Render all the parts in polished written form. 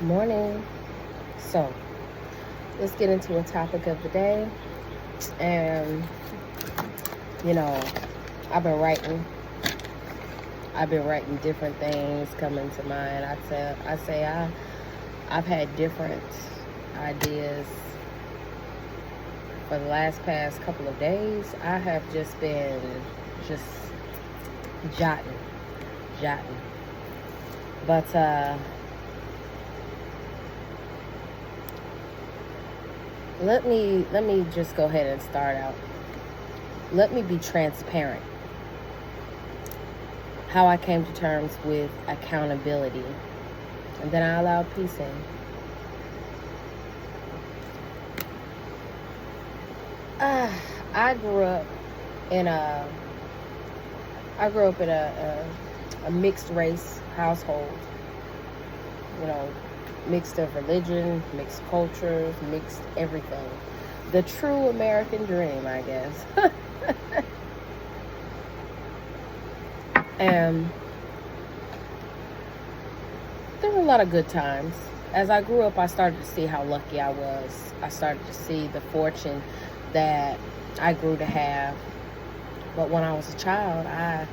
Morning. So, let's get into a topic of the day. And, you know, I've been writing. I've been writing different things coming to mind. I've had different ideas for the past couple of days. I have just been just jotting. But let me just go ahead and start out. Let me be transparent. How I came to terms with accountability, and then I allowed peace in. I grew up in a a mixed race household. You know, mixed of religion, mixed cultures, mixed everything. The true American dream, I guess. And there were a lot of good times. As I grew up, I started to see how lucky I was. I started to see the fortune that I grew to have. But when I was a child, I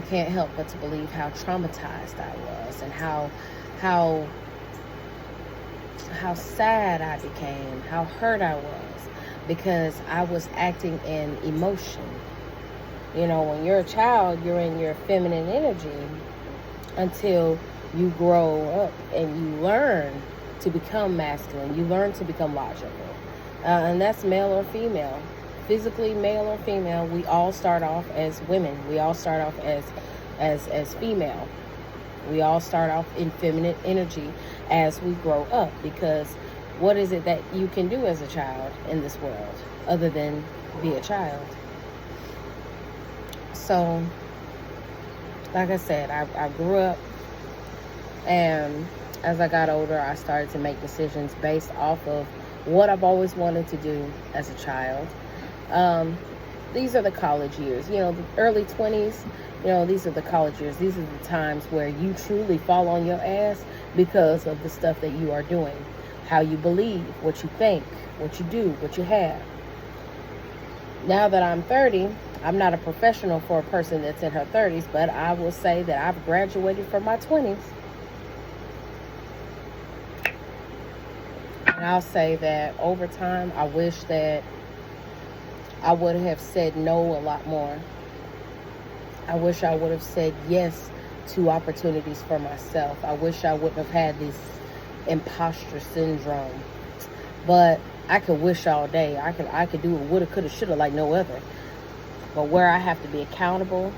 can't help but to believe how traumatized I was, and how sad I became, how hurt I was, because I was acting in emotion. You know, when you're a child, you're in your feminine energy until you grow up and you learn to become masculine. You learn to become logical. And that's male or female. Physically, male or female, we all start off as women. We all start off as female. We all start off in feminine energy as we grow up, because what is it that you can do as a child in this world other than be a child? So, like I said, I grew up, and as I got older, I started to make decisions based off of what I've always wanted to do as a child. These are the college years, the early 20s. These are the college years. These are the times where you truly fall on your ass because of the stuff that you are doing, how you believe, what you think, what you do, what you have. Now that I'm 30, I'm not a professional for a person that's in her 30s, but I will say that I've graduated from my 20s. And I'll say that over time, I wish that I would have said no a lot more. I wish I would have said yes to opportunities for myself. I wish I wouldn't have had this imposter syndrome. But I could wish all day. I could do it woulda, coulda, shoulda like no other. But where I have to be accountable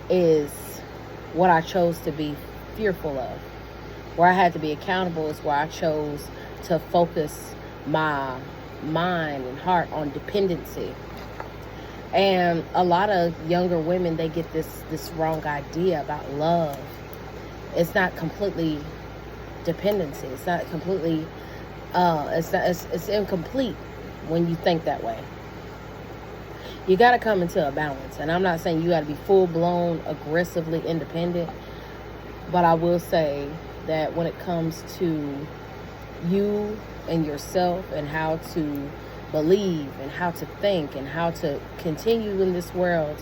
is what I chose to be fearful of. Where I had to be accountable is where I chose to focus my mind and heart on dependency. And a lot of younger women, they get this wrong idea about love. It's not completely dependency. It's not completely it's incomplete when you think that way. You got to come into a balance. And I'm not saying you got to be full-blown, aggressively independent. But I will say that when it comes to you and yourself and how to believe and how to think and how to continue in this world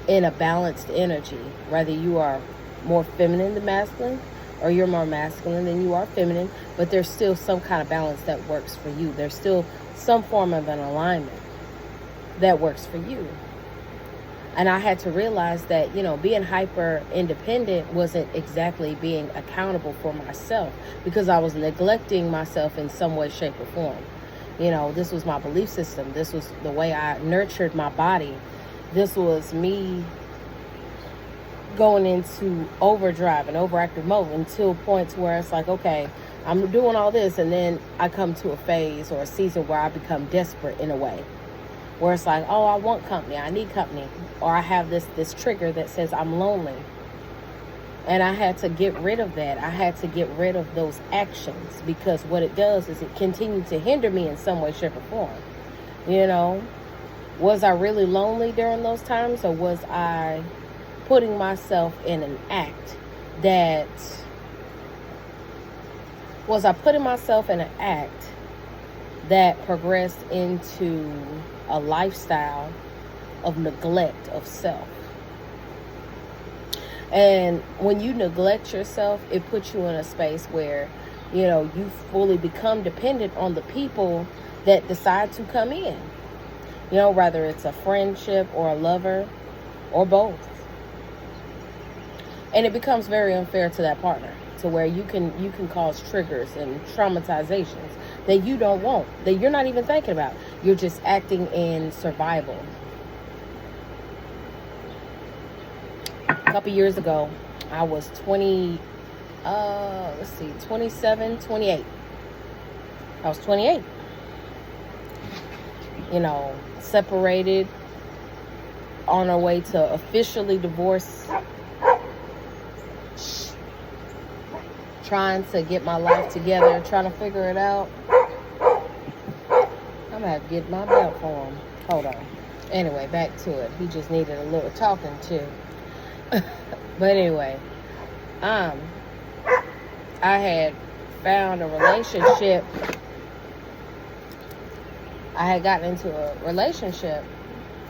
in a balanced energy, whether you are more feminine than masculine or you're more masculine than you are feminine, but there's still some kind of balance that works for you. There's still some form of an alignment that works for you. And I had to realize that, being hyper independent wasn't exactly being accountable for myself, because I was neglecting myself in some way, shape, or form. This was my belief system. This was the way I nurtured my body. This was me going into overdrive and overactive mode until points where it's like, okay, I'm doing all this, and then I come to a phase or a season where I become desperate in a way. Where it's like, oh, I want company, I need company. Or I have this trigger that says I'm lonely. And I had to get rid of that. I had to get rid of those actions, because what it does is it continued to hinder me in some way, shape, or form. Was I really lonely during those times, or was I putting myself in an act that was I putting myself in an act that progressed into a lifestyle of neglect of self. And when you neglect yourself, it puts you in a space where, you fully become dependent on the people that decide to come in. Whether it's a friendship or a lover or both. And it becomes very unfair to that partner, to where you can cause triggers and traumatizations that you don't want, that you're not even thinking about. You're just acting in survival. A couple years ago, I was 28. I was 28. Separated, on our way to officially divorce, trying to get my life together, trying to figure it out. I'm gonna have to get my belt for him. Hold on. Anyway, back to it. He just needed a little talking to. But anyway, I had found a relationship. I had gotten into a relationship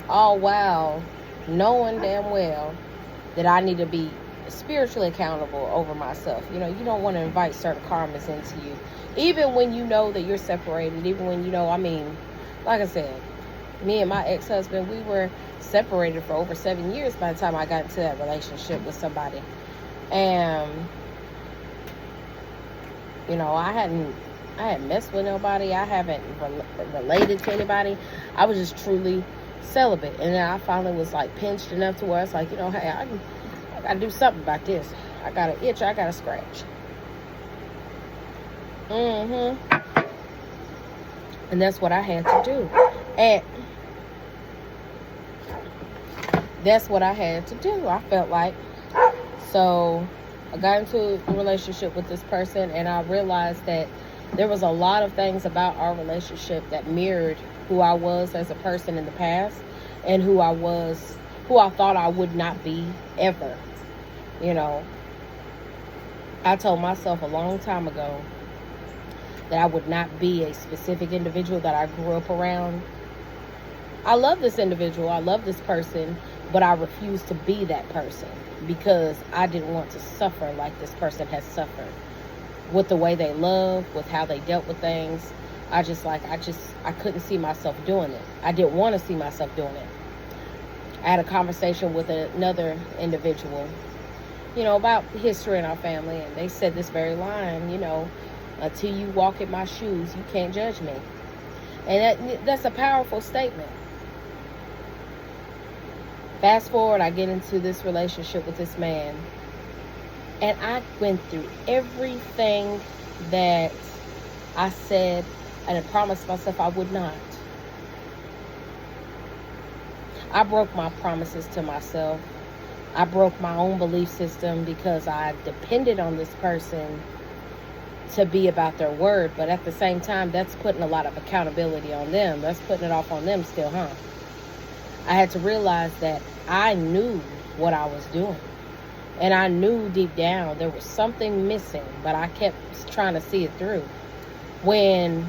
all while knowing damn well that I need to be spiritually accountable over myself. You don't want to invite certain karmas into you. Even when you know that you're separated, even when like I said, me and my ex-husband, we were separated for over 7 years by the time I got into that relationship with somebody. And, I hadn't messed with nobody. I haven't related to anybody. I was just truly celibate. And then I finally was like pinched enough to where it's like, hey, I gotta do something about this. I got an itch, I got a scratch. And that's what I had to do. And that's what I had to do. I felt like. So I got into a relationship with this person, and I realized that there was a lot of things about our relationship that mirrored who I was as a person in the past, and who I thought I would not be ever. I told myself a long time ago that I would not be a specific individual that I grew up around. I love this individual, I love this person, but I refused to be that person because I didn't want to suffer like this person has suffered. With the way they love, with how they dealt with things. I couldn't see myself doing it. I didn't want to see myself doing it. I had a conversation with another individual, about history in our family, and they said this very line, until you walk in my shoes, you can't judge me. And that's a powerful statement. Fast forward, I get into this relationship with this man, and I went through everything that I said and I promised myself I would not. I broke my promises to myself. I broke my own belief system because I depended on this person to be about their word. But at the same time, that's putting a lot of accountability on them. That's putting it off on them still, huh? I had to realize that I knew what I was doing. And I knew deep down there was something missing, but I kept trying to see it through. When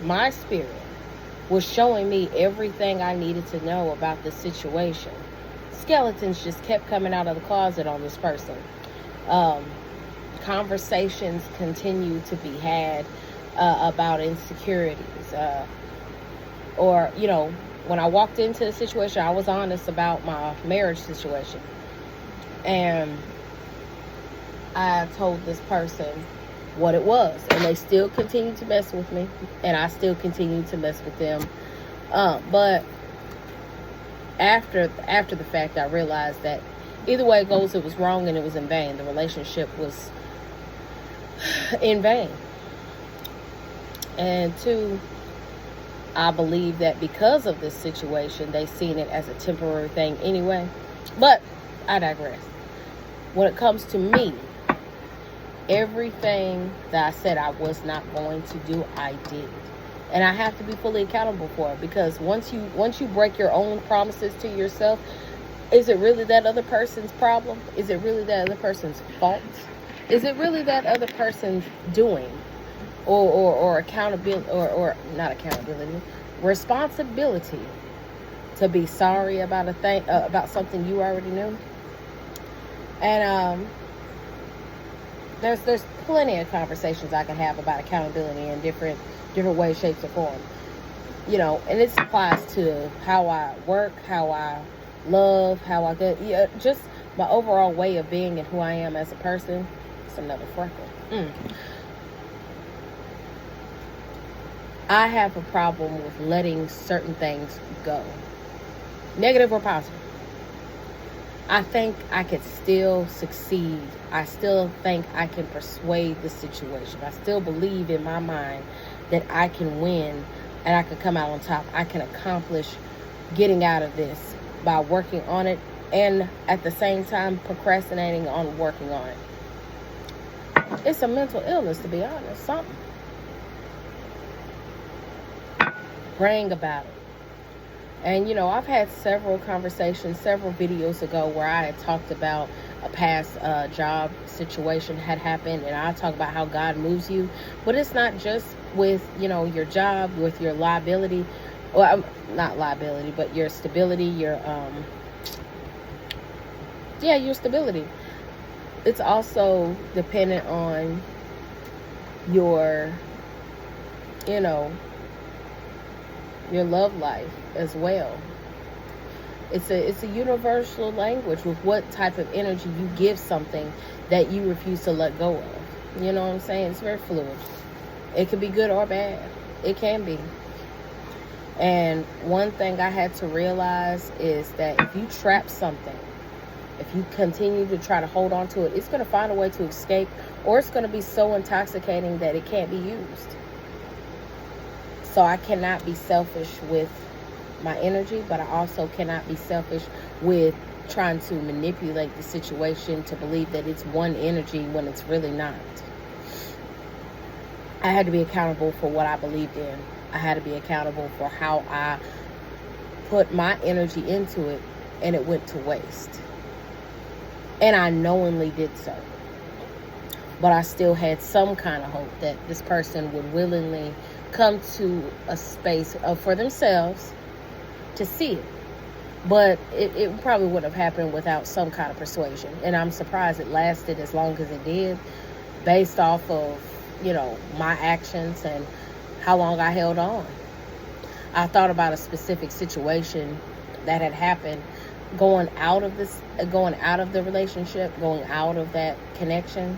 my spirit, was showing me everything I needed to know about the situation. Skeletons just kept coming out of the closet on this person. Conversations continued to be had about insecurities. When I walked into the situation, I was honest about my marriage situation. And I told this person what it was, and they still continue to mess with me, and I still continue to mess with them. But after the fact, I realized that either way it goes, it was wrong and it was in vain. The relationship was in vain. And two, I believe that because of this situation, they seen it as a temporary thing anyway. But I digress. When it comes to me, everything that I said I was not going to do, I did. And I have to be fully accountable for it, because once you break your own promises to yourself, is it really that other person's problem? Is it really that other person's fault? Is it really that other person's doing? Or accountability, or not accountability, responsibility to be sorry about a thing, about something you already knew. And there's plenty of conversations I can have about accountability in different ways, shapes, or forms. And this applies to how I work, how I love, how I get, just my overall way of being and who I am as a person. It's another freckle. I have a problem with letting certain things go, negative or positive. I think I could still succeed. I still think I can persuade the situation. I still believe in my mind that I can win and I can come out on top. I can accomplish getting out of this by working on it, and at the same time procrastinating on working on it. It's a mental illness, to be honest. Something. Praying about it. And I've had several conversations, several videos ago, where I had talked about a past job situation had happened, and I talk about how God moves you. But it's not just with your job, with your liability, well, not liability, but your stability, your stability. It's also dependent on your your love life as well. It's a universal language with what type of energy you give something that you refuse to let go of. You know what I'm saying? It's very fluid. It could be good or bad. It can be. And one thing I had to realize is that if you trap something, if you continue to try to hold on to it, it's going to find a way to escape, or it's going to be so intoxicating that it can't be used. So I cannot be selfish with my energy, but I also cannot be selfish with trying to manipulate the situation to believe that it's one energy when it's really not. I had to be accountable for what I believed in. I had to be accountable for how I put my energy into it, and it went to waste. And I knowingly did so. But I still had some kind of hope that this person would willingly come to a space for themselves to see it. But it probably would have happened without some kind of persuasion. And I'm surprised it lasted as long as it did, based off of, my actions and how long I held on. I thought about a specific situation that had happened going out of the relationship, going out of that connection.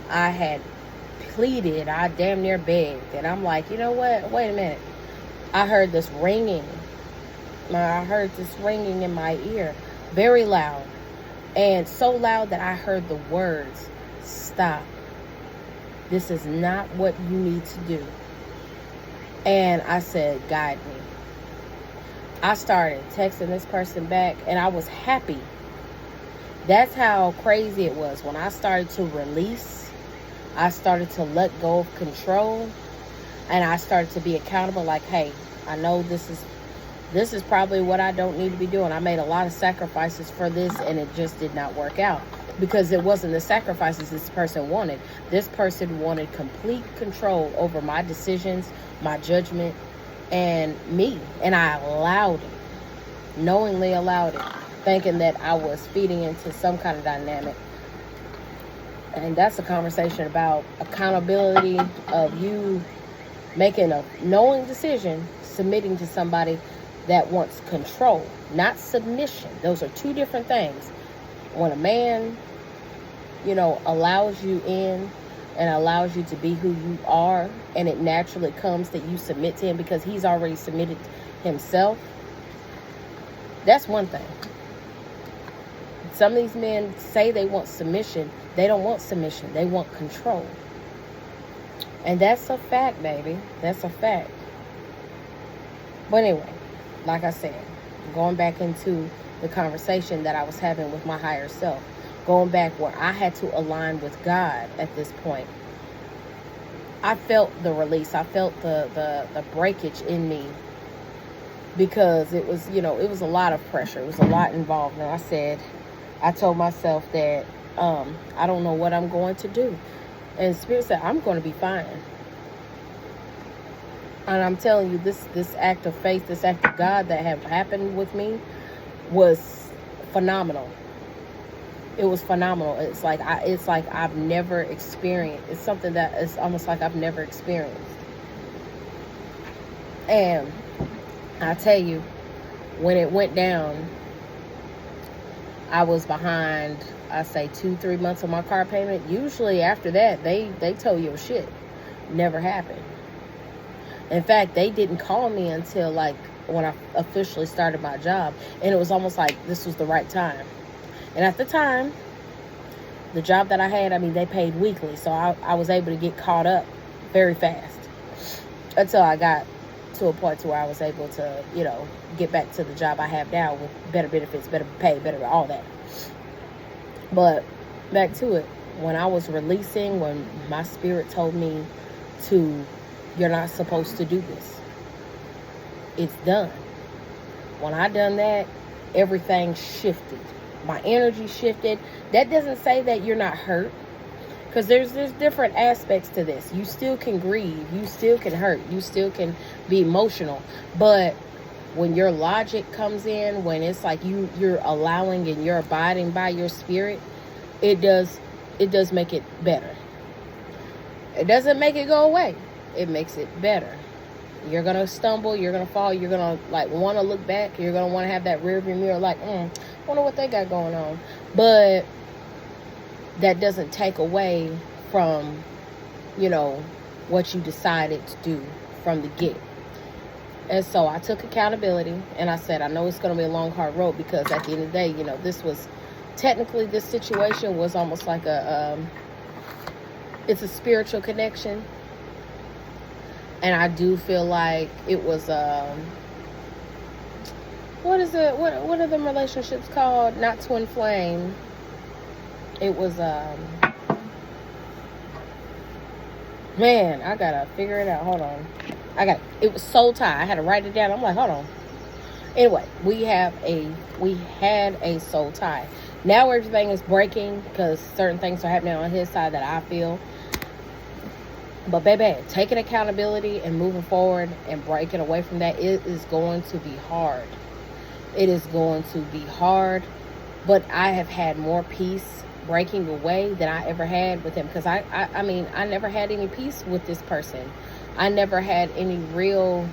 I had pleaded, I damn near begged, and I'm like, you know what? Wait a minute. I heard this ringing in my ear, very loud, and so loud that I heard the words, "Stop. This is not what you need to do." And I said, guide me. I started texting this person back, and I was happy. That's how crazy it was. When I started to release, I started to let go of control, and I started to be accountable. Like, hey, I know this is probably what I don't need to be doing. I made a lot of sacrifices for this, and it just did not work out, because it wasn't the sacrifices this person wanted. This person wanted complete control over my decisions, my judgment, and me. And I allowed it, knowingly allowed it, thinking that I was feeding into some kind of dynamic. And that's a conversation about accountability, of you making a knowing decision, submitting to somebody that wants control, not submission. Those are two different things. When a man, allows you in and allows you to be who you are, and it naturally comes that you submit to him because he's already submitted himself, that's one thing. Some of these men say they want submission. They don't want submission. They want control. And that's a fact, baby. That's a fact. But anyway, like I said, going back into the conversation that I was having with my higher self, going back where I had to align with God at this point, I felt the release. I felt the breakage in me, because it was, it was a lot of pressure. It was a lot involved. And I told myself that I don't know what I'm going to do. And Spirit said, I'm going to be fine. And I'm telling you, this act of faith, this act of God that have happened with me was phenomenal. It was phenomenal. It's like I've never experienced. It's something that is almost like I've never experienced. And I tell you, when it went down, I was behind, I say 2-3 months of my car payment. Usually after that, they tell you shit. Never happened. In fact, they didn't call me until like when I officially started my job. And it was almost like this was the right time. And at the time, the job that I had, I mean, they paid weekly. So I was able to get caught up very fast. Until I got to a point to where I was able to, get back to the job I have now with better benefits, better pay, better all that. But back to it. When I was releasing, when my spirit told me you're not supposed to do this. It's done. When I done that, everything shifted. My energy shifted. That doesn't say that you're not hurt. Because there's different aspects to this. You still can grieve. You still can hurt. You still can be emotional. But when your logic comes in, when it's like you're allowing and you're abiding by your spirit, it does make it better. It doesn't make it go away. It makes it better. You're going to stumble. You're going to fall. You're going to want to look back. You're going to want to have that rear view mirror wonder what they got going on. But that doesn't take away from, what you decided to do from the get. And so I took accountability and I said, I know it's going to be a long, hard road because at the end of the day, this situation was almost like it's a spiritual connection. And I do feel like it was, what are them relationships called? Not twin flame. It was, man, I gotta figure it out. Hold on. It was soul tie. I had to write it down. I'm like, hold on. Anyway, we had a soul tie. Now everything is breaking because certain things are happening on his side that I feel. But baby, taking accountability and moving forward and breaking away from that, it is going to be hard. It is going to be hard. But I have had more peace breaking away than I ever had with him. Because I mean, I never had any peace with this person. I never had anything real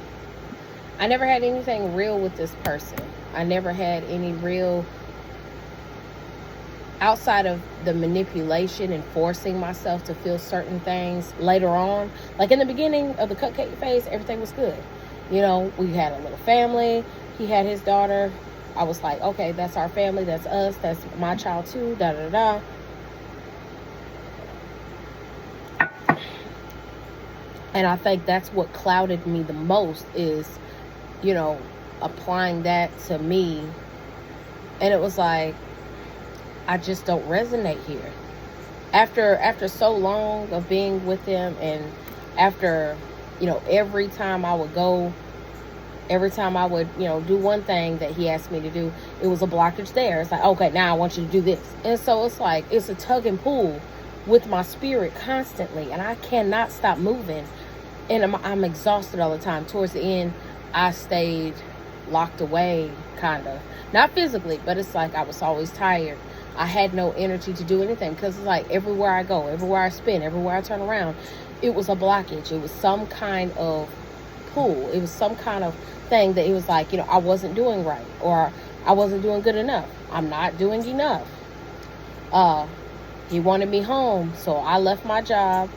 with this person. I never had any real, outside of the manipulation and forcing myself to feel certain things later on. Like in the beginning of the cupcake phase, everything was good. We had a little family. He had his daughter. I was like, okay, that's our family. That's us. That's my child too. Da da da. And I think that's what clouded me the most is, applying that to me. And it was like, I just don't resonate here. After so long of being with him, and after, every time I would do one thing that he asked me to do, it was a blockage there. It's like, okay, now I want you to do this. And so it's like, it's a tug and pull with my spirit constantly, and I cannot stop moving. And I'm exhausted all the time. Towards the end, I stayed locked away, kind of. Not physically, but it's like I was always tired. I had no energy to do anything because it's like everywhere I go, everywhere I spin, everywhere I turn around, it was a blockage. It was some kind of pull. It was some kind of thing that it was like, I wasn't doing right, or I wasn't doing good enough. I'm not doing enough. He wanted me home, so I left my job.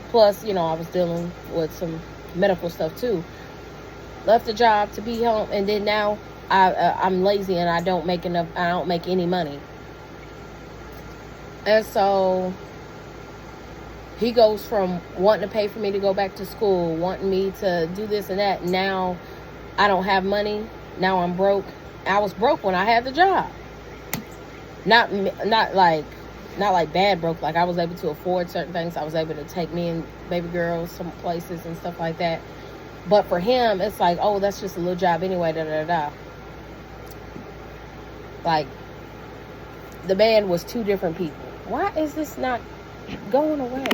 Plus, I was dealing with some medical stuff too. Left the job to be home, and then now I'm lazy and I don't make any money. And so he goes from wanting to pay for me to go back to school, wanting me to do this and that. Now I don't have money. Now I'm broke. I was broke when I had the job. Not like bad broke. Like I was able to afford certain things. I was able to take me and baby girls some places and stuff like that. But for him, it's like, oh, that's just a little job anyway. Da da da. Like, the man was two different people. Why is this not going away?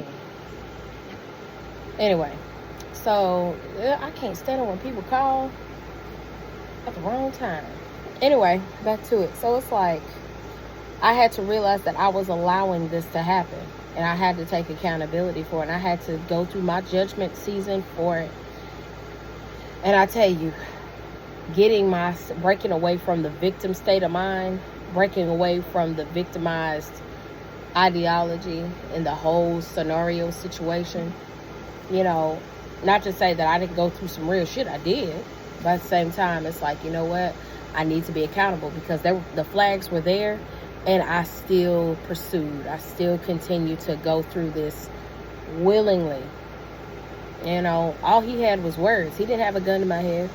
Anyway, so I can't stand it when people call at the wrong time. Anyway, back to it. So it's like I had to realize that I was allowing this to happen, and I had to take accountability for it, and I had to go through my judgment season for it. And I tell you, breaking away from the victim state of mind, breaking away from the victimized ideology in the whole scenario situation, you know, not to say that I didn't go through some real shit, I did, but at the same time, it's like, you know what, I need to be accountable, because the flags were there, and I still pursued. I still continued to go through this willingly. You know, all he had was words. He didn't have a gun to my head.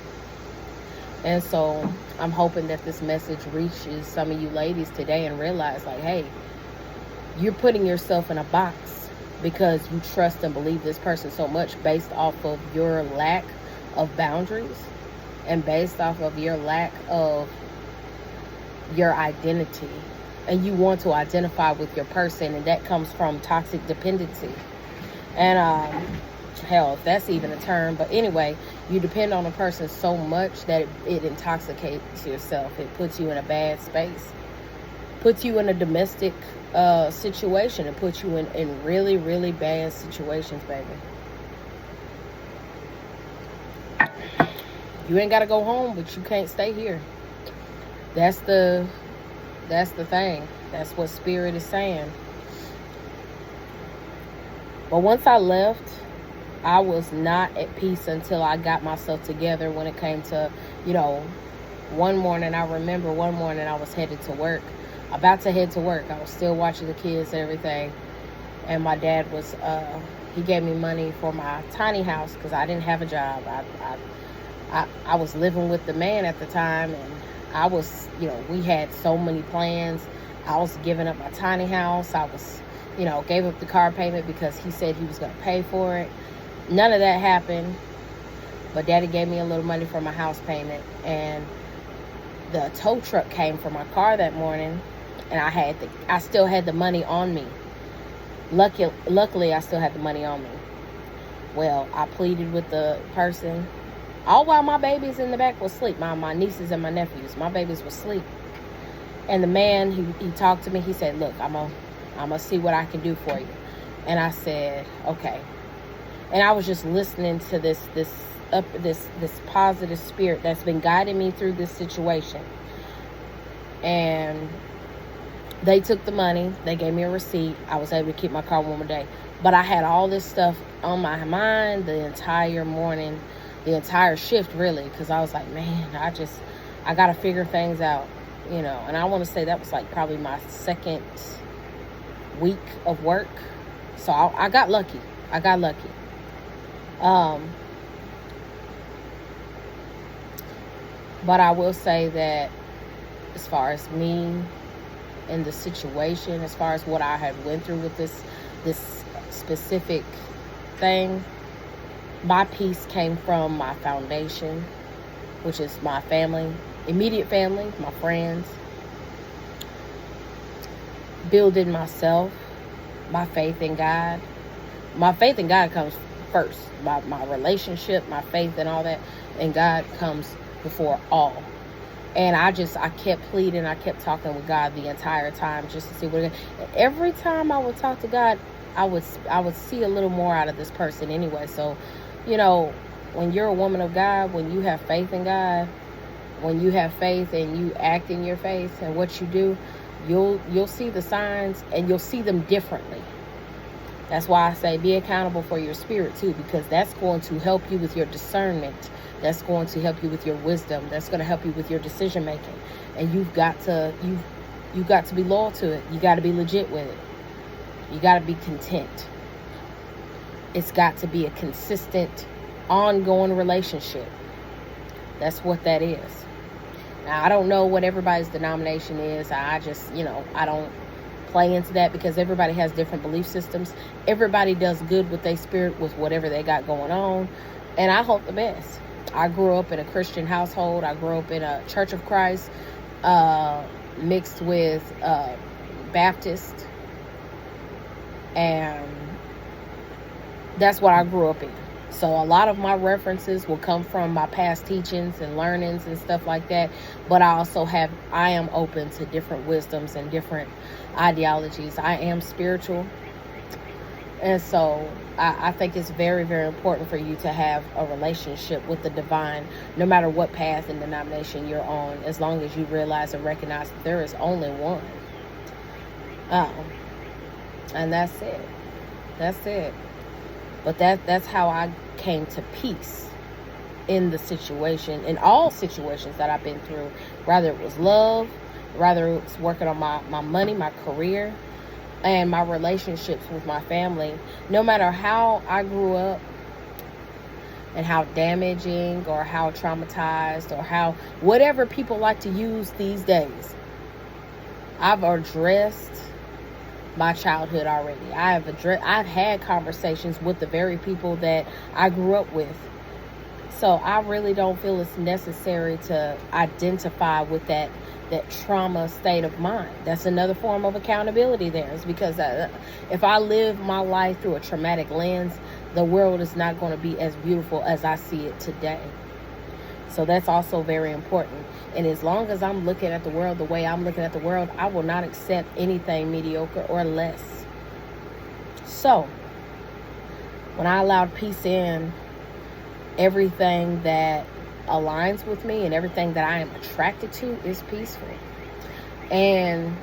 And so I'm hoping that this message reaches some of you ladies today and realize, like, hey, you're putting yourself in a box because you trust and believe this person so much based off of your lack of boundaries and based off of your lack of your identity. And you want to identify with your person, and that comes from toxic dependency. And hell, if that's even a term. But anyway, you depend on a person so much that it intoxicates yourself. It puts you in a bad space. Puts you in a domestic situation. It puts you in really, really bad situations, baby. You ain't got to go home, but you can't stay here. That's the thing. That's what Spirit is saying. But once I left, I was not at peace until I got myself together when it came to, you know, one morning. I remember one morning I was headed to work, about to head to work. I was still watching the kids and everything. And my dad was, he gave me money for my tiny house because I didn't have a job. I was living with the man at the time, and I was, you know, we had so many plans. I was giving up my tiny house. I was, you know, gave up the car payment because he said he was going to pay for it. None of that happened. But Daddy gave me a little money for my house payment. And the tow truck came for my car that morning. And I still had the money on me. Luckily, I still had the money on me. Well, I pleaded with the person. All while my babies in the back was asleep. My nieces and my nephews. My babies were asleep. And the man, he talked to me. He said, look, I'm gonna see what I can do for you. And I said, okay. And I was just listening to this positive spirit that's been guiding me through this situation. And they took the money. They gave me a receipt. I was able to keep my car one more day. But I had all this stuff on my mind the entire morning, the entire shift, really, because I was like, man, I got to figure things out, you know. And I want to say that was like probably my second week of work. So I got lucky. But I will say that as far as me and the situation, as far as what I had went through with this specific thing, my peace came from my foundation, which is my family, immediate family, my friends, building myself, my faith in God. My faith in God comes first. My relationship, my faith and all that, and God comes before all. And I kept pleading, I kept talking with God the entire time just to see what every time I would talk to God, I would see a little more out of this person anyway. So, you know, when you're a woman of God, when you have faith in God, when you have faith and you act in your faith and what you do, you'll see the signs, and you'll see them differently. That's why I say be accountable for your spirit too, because that's going to help you with your discernment. That's going to help you with your wisdom. That's going to help you with your decision making. And you've got to be loyal to it. You got to be legit with it. You got to be content. It's got to be a consistent, ongoing relationship. That's what that is. Now, I don't know what everybody's denomination is. I just, you know, I don't play into that because everybody has different belief systems. Everybody does good with their spirit with whatever they got going on. And I hope the best. I grew up in a Christian household. I grew up in a Church of Christ, mixed with Baptist, and that's what I grew up in. So a lot of my references will come from my past teachings and learnings and stuff like that. But I am open to different wisdoms and different ideologies. I am spiritual. And so I think it's very, very important for you to have a relationship with the divine, no matter what path and denomination you're on, as long as you realize and recognize that there is only one. And that's it. That's it. But that's how I came to peace in the situation, in all situations that I've been through, whether it was love, whether it was working on my money, my career, and my relationships with my family. No matter how I grew up and how damaging or how traumatized or how whatever people like to use these days, I've addressed my childhood already. I've had conversations with the very people that I grew up with. So I really don't feel it's necessary to identify with that trauma state of mind. That's another form of accountability there. Is because if I live my life through a traumatic lens, the world is not going to be as beautiful as I see it today. So that's also very important. And as long as I'm looking at the world the way I'm looking at the world, I will not accept anything mediocre or less. So when I allowed peace in, everything that aligns with me and everything that I am attracted to is peaceful. And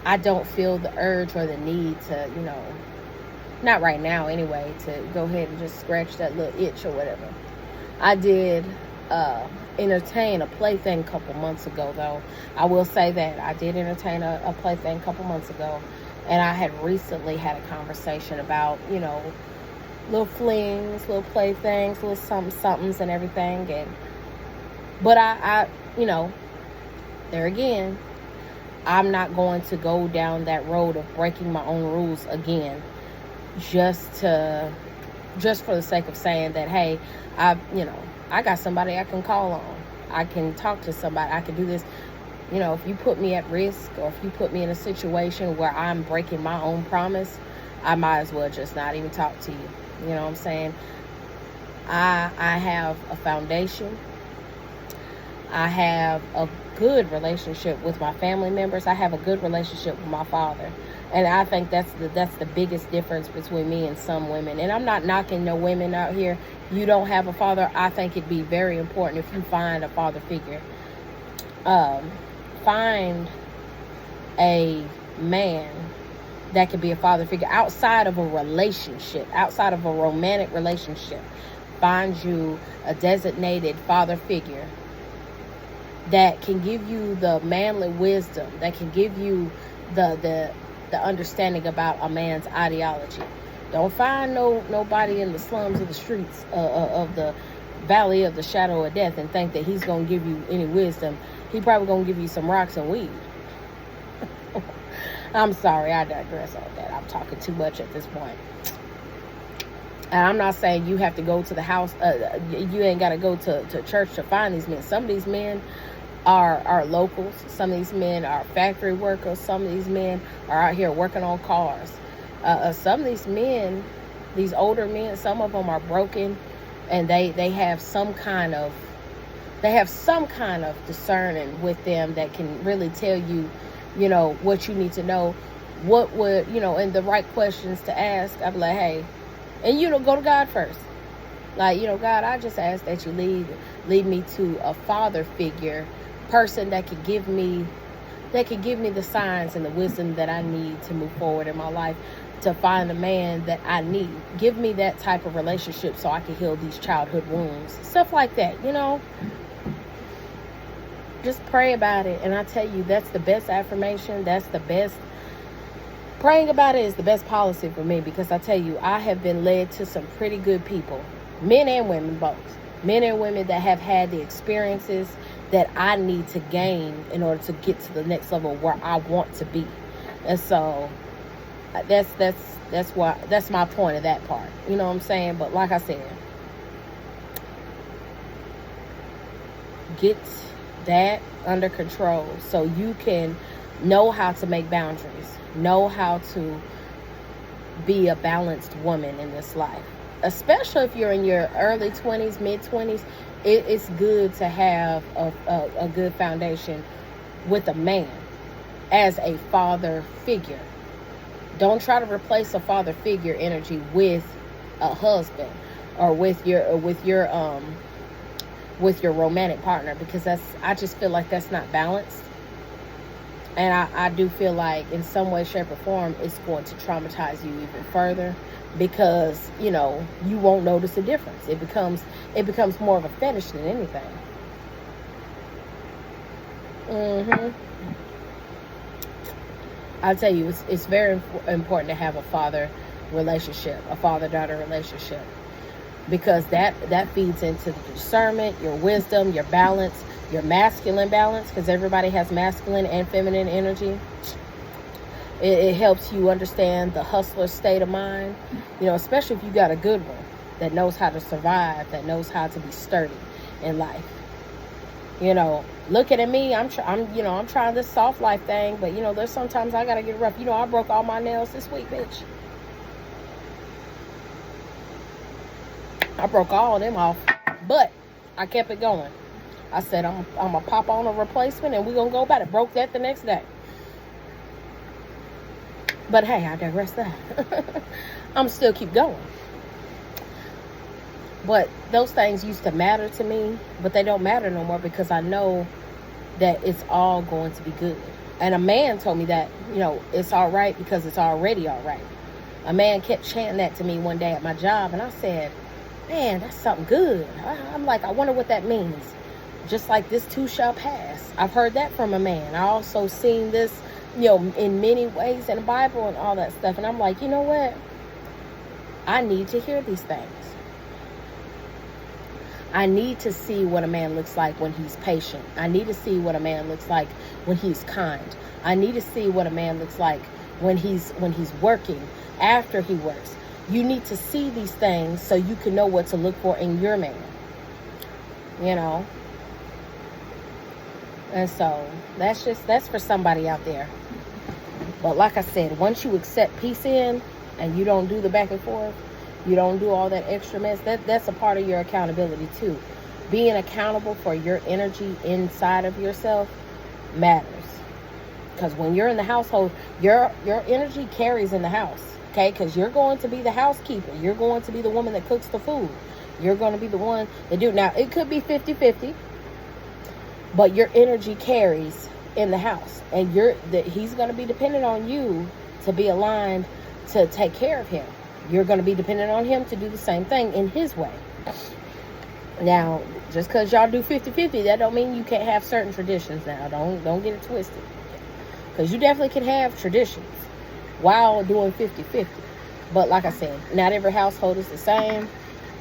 I don't feel the urge or the need to, not right now anyway, to go ahead and just scratch that little itch or whatever. I did entertain a plaything a couple months ago, though. I will say that I did entertain a plaything a couple months ago, and I had recently had a conversation about, little flings, little playthings, little somethings and everything. But I there again, I'm not going to go down that road of breaking my own rules again, just for the sake of saying that, hey, I got somebody I can call on. I can talk to somebody. I can do this. If you put me at risk, or if you put me in a situation where I'm breaking my own promise, I might as well just not even talk to you. You know what I'm saying? I have a foundation. I have a good relationship with my family members. I have a good relationship with my father. And I think that's the biggest difference between me and some women. And I'm not knocking no women out here. You don't have a father. I think it'd be very important if you find a father figure. Find a man that could be a father figure outside of a relationship, outside of a romantic relationship. Find you a designated father figure that can give you the manly wisdom, that can give you the understanding about a man's ideology. Don't find nobody in the slums of the streets of the valley of the shadow of death and think that he's going to give you any wisdom. He probably going to give you some rocks and weed. I'm sorry, I digress on that. I'm talking too much at this point. And I'm not saying you have to go to the house. You ain't got to go to church to find these men. Some of these men are locals. Some of these men are factory workers. Some of these men are out here working on cars. Some of these men, these older men, some of them are broken, and they have some kind of discerning with them that can really tell you, what you need to know, what would, and the right questions to ask. I'd be like, hey, and go to God first. Like, God, I just ask that you lead me to a father figure, person that could give me the signs and the wisdom that I need to move forward in my life, to find the man that I need. Give me that type of relationship so I can heal these childhood wounds. Stuff like that, Just pray about it. And I tell you, that's the best affirmation. That's the best. Praying about it is the best policy for me, because I tell you, I have been led to some pretty good people, men and women both. Men and women that have had the experiences that I need to gain in order to get to the next level where I want to be. And so that's my point of that part. You know what I'm saying? But like I said, get that under control so you can Know how to make boundaries. Know how to be a balanced woman in this life. Especially if you're in your early 20s, mid 20s, it's good to have a good foundation with a man as a father figure. Don't try to replace a father figure energy with a husband or with your romantic partner, because I just feel like that's not balanced. And I do feel like in some way, shape, or form, it's going to traumatize you even further, because, you know, you won't notice a difference. It becomes more of a fetish than anything. I'll tell you, it's very important to have a father relationship, a father-daughter relationship, because that feeds into the discernment, your wisdom, your balance, your masculine balance, because everybody has masculine and feminine energy. It helps you understand the hustler state of mind, you know, especially if you got a good one that knows how to survive, that knows how to be sturdy in life. You know, looking at me, I'm trying this soft life thing, but, you know, there's sometimes I gotta get rough. You know, I broke all my nails this week, bitch. I broke all of them off, but I kept it going. I said, I'm gonna pop on a replacement and we're gonna go about it. Broke that the next day. But hey, I digress that. I'm still keep going. But those things used to matter to me, but they don't matter no more, because I know that it's all going to be good. And a man told me that, you know, it's all right because it's already all right. A man kept chanting that to me one day at my job, and I said, man, that's something good. I'm like, I wonder what that means. Just like this too shall pass. I've heard that from a man. I also seen this, you know, in many ways in the Bible and all that stuff. And I'm like, you know what? I need to hear these things. I need to see what a man looks like when he's patient. I need to see what a man looks like when he's kind. I need to see what a man looks like when he's working, after he works. You need to see these things so you can know what to look for in your man. You know? And so that's for somebody out there. But like I said, once you accept peace in and you don't do the back and forth, you don't do all that extra mess, that's a part of your accountability too. Being accountable for your energy inside of yourself matters. Because when you're in the household, your energy carries in the house. Okay? Because you're going to be the housekeeper. You're going to be the woman that cooks the food. You're going to be the one that do. Now, it could be 50-50. But your energy carries in the house. And he's going to be dependent on you to be aligned to take care of him. You're going to be dependent on him to do the same thing in his way. Now, just because y'all do 50-50, that don't mean you can't have certain traditions now. Don't get it twisted. Because you definitely can have traditions while doing 50-50. But like I said, not every household is the same.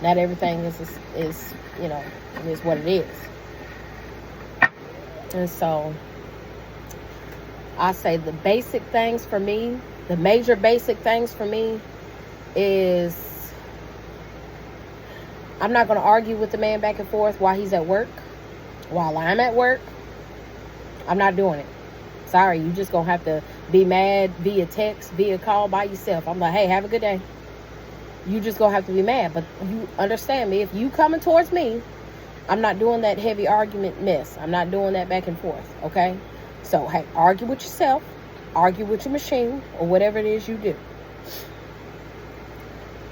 Not everything is you know, it is what it is. And so, I say the basic things for me, the major basic things for me is, I'm not going to argue with the man back and forth while he's at work, while I'm at work. I'm not doing it. Sorry, you just going to have to be mad via text, via call by yourself. I'm like, hey, have a good day. You just going to have to be mad. But you understand me. If you coming towards me, I'm not doing that heavy argument mess. I'm not doing that back and forth, okay? So, hey, argue with yourself. Argue with your machine or whatever it is you do.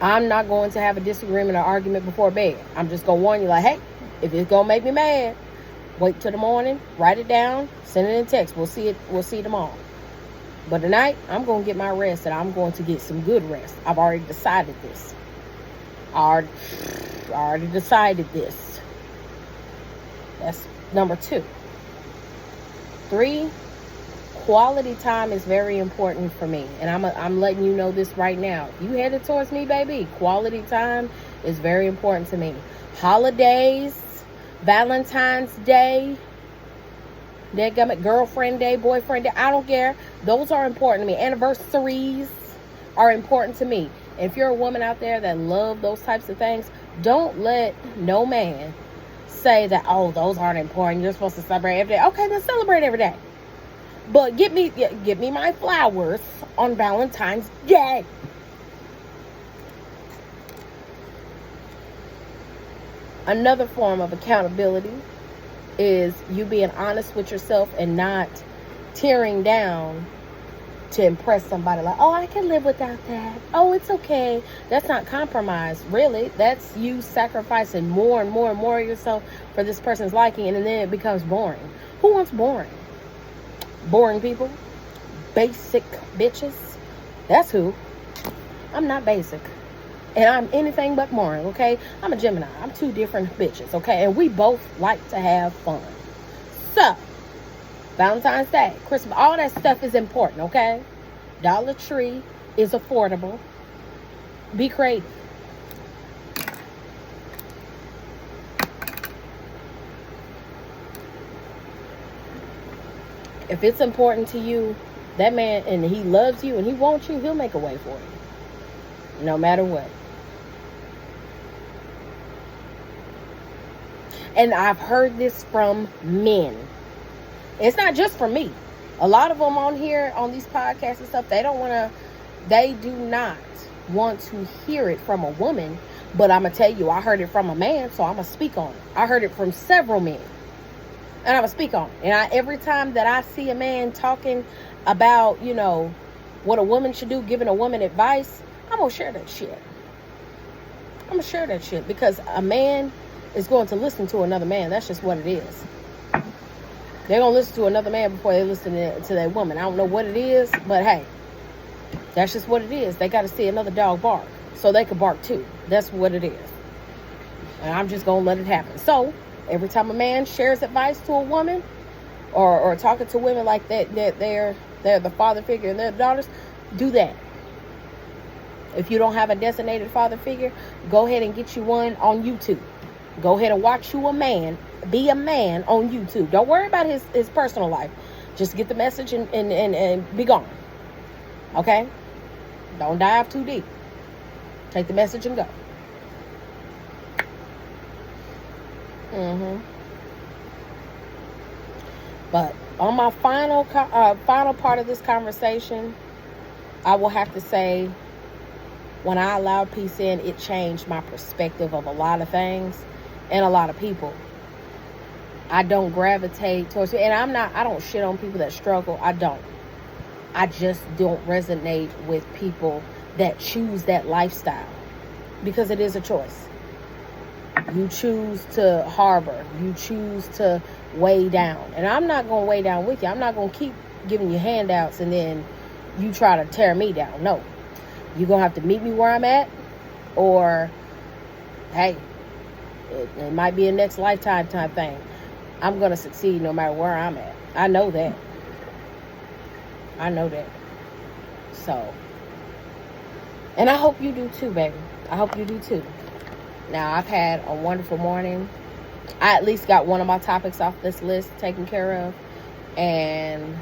I'm not going to have a disagreement or argument before bed. I'm just going to warn you like, hey, if it's going to make me mad, wait till the morning, write it down, send it in text. We'll see tomorrow. But tonight, I'm going to get my rest, and I'm going to get some good rest. I've already decided this. I already decided this. That's number 2. 3, quality time is very important for me. And I'm letting you know this right now. If you headed towards me, baby, quality time is very important to me. Holidays, Valentine's Day, girlfriend day, boyfriend day, I don't care. Those are important to me. Anniversaries are important to me. If you're a woman out there that love those types of things, don't let no man say that, oh, those aren't important. You're supposed to celebrate every day. Okay, then celebrate every day. But give me my flowers on Valentine's Day. Another form of accountability is you being honest with yourself and not tearing down to impress somebody. Like, oh, I can live without that. Oh, it's okay. That's not compromise, really. That's you sacrificing more and more and more of yourself for this person's liking, and then it becomes boring. Who wants boring? Boring people? Basic bitches? That's who. I'm not basic. And I'm anything but boring, okay? I'm a Gemini. I'm two different bitches, okay? And we both like to have fun. So, Valentine's Day, Christmas, all that stuff is important, okay? Dollar Tree is affordable. Be creative. If it's important to you, that man, and he loves you and he wants you, he'll make a way for you. No matter what. And I've heard this from men. It's not just from me. A lot of them on here, on these podcasts and stuff, they do not want to hear it from a woman. But I'm going to tell you, I heard it from a man, so I'm going to speak on it. I heard it from several men. And I'm going to speak on it. And every time that I see a man talking about, what a woman should do, giving a woman advice, I'm going to share that shit. I'm going to share that shit. Because a man is going to listen to another man. That's just what it is. They're going to listen to another man before they listen to that woman. I don't know what it is, but hey, that's just what it is. They got to see another dog bark so they can bark too. That's what it is. And I'm just going to let it happen. So, every time a man shares advice to a woman or talking to women like that they're the father figure and their daughters, do that. If you don't have a designated father figure, go ahead and get you one on YouTube. Go ahead and watch you be a man on YouTube. Don't worry about his personal life. Just get the message and be gone. Okay? Don't dive too deep. Take the message and go. But on my final part of this conversation, I will have to say, when I allowed peace in, it changed my perspective of a lot of things and a lot of people. I don't gravitate towards it, and I don't shit on people that struggle. I don't. I just don't resonate with people that choose that lifestyle, because it is a choice. You choose to harbor. You choose to weigh down. And I'm not going to weigh down with you. I'm not going to keep giving you handouts and then you try to tear me down. No. You're going to have to meet me where I'm at, or, hey, it might be a next lifetime type thing. I'm going to succeed no matter where I'm at. I know that. So, and I hope you do too, baby. I hope you do too. Now, I've had a wonderful morning. I at least got one of my topics off this list taken care of. And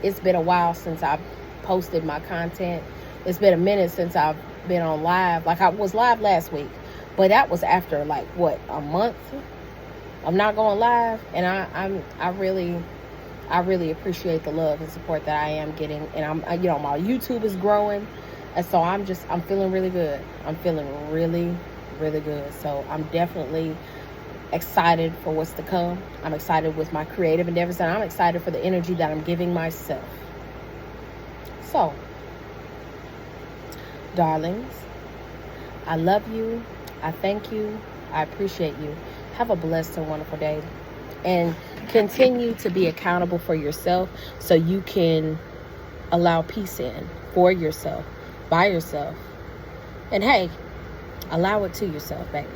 it's been a while since I've posted my content. It's been a minute since I've been on live. Like, I was live last week, but that was after a month of not going live. And I really appreciate the love and support that I am getting. And my YouTube is growing, and so I'm feeling really good. I'm feeling really, really good. So I'm definitely excited for what's to come. I'm excited with my creative endeavors, and I'm excited for the energy that I'm giving myself. So, darlings, I love you. I thank you. I appreciate you. Have a blessed and wonderful day. And continue to be accountable for yourself so you can allow peace in for yourself, by yourself. And hey, allow it to yourself, baby.